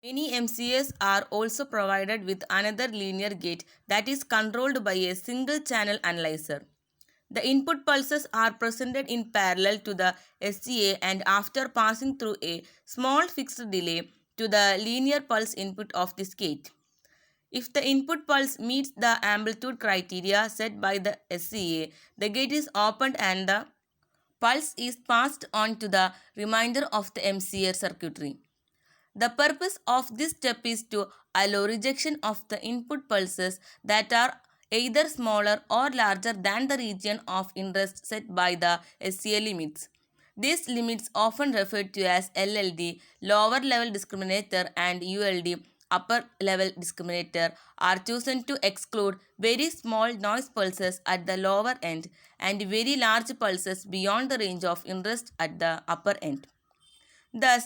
Many MCAs are also provided with another linear gate that is controlled by a single channel analyzer. The input pulses are presented in parallel to the SCA and after passing through a small fixed delay to the linear pulse input of this gate. If the input pulse meets the amplitude criteria set by the SCA, the gate is opened and the pulse is passed on to the remainder of the MCA circuitry. The purpose of this step is to allow rejection of the input pulses that are either smaller or larger than the region of interest set by the SCA limits. These limits, often referred to as LLD, lower level discriminator, and ULD, upper level discriminator, are chosen to exclude very small noise pulses at the lower end and very large pulses beyond the range of interest at the upper end. Thus,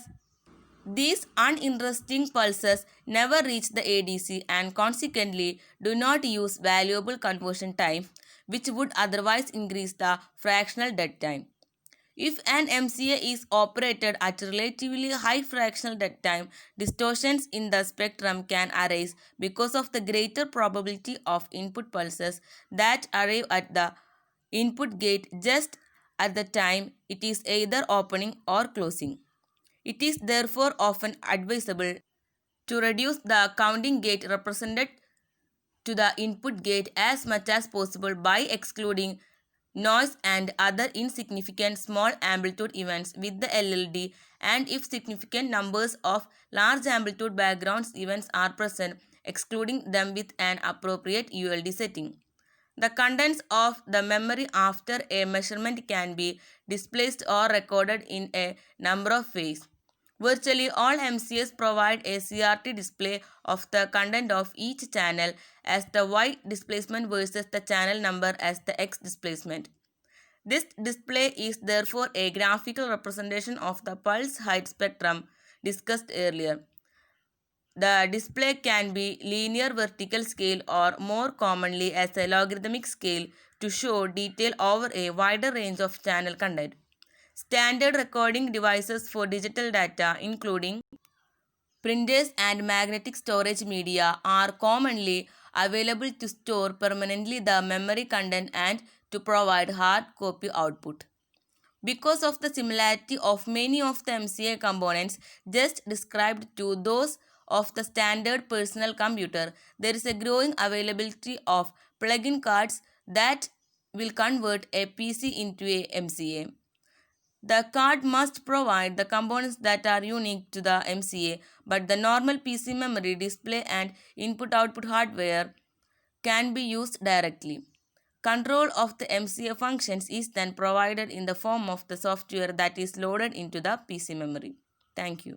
these uninteresting pulses never reach the ADC and consequently do not use valuable conversion time, which would otherwise increase the fractional dead time. If an MCA is operated at relatively high fractional dead time, distortions in the spectrum can arise because of the greater probability of input pulses that arrive at the input gate just at the time it is either opening or closing. It is therefore often advisable to reduce the counting gate represented to the input gate as much as possible by excluding noise and other insignificant small amplitude events with the LLD, and if significant numbers of large amplitude background events are present, excluding them with an appropriate ULD setting. The contents of the memory after a measurement can be displaced or recorded in a number of ways. Virtually all MCAs provide a CRT display of the content of each channel as the Y displacement versus the channel number as the X displacement. This display is therefore a graphical representation of the pulse height spectrum discussed earlier. The display can be linear vertical scale or more commonly as a logarithmic scale to show detail over a wider range of channel content. Standard recording devices for digital data, including printers and magnetic storage media, are commonly available to store permanently the memory content and to provide hard copy output. Because of the similarity of many of the MCA components just described to those of the standard personal computer, there is a growing availability of plug-in cards that will convert a PC into a MCA. The card must provide the components that are unique to the MCA, but the normal PC memory, display, and input-output hardware can be used directly. Control of the MCA functions is then provided in the form of the software that is loaded into the PC memory. Thank you.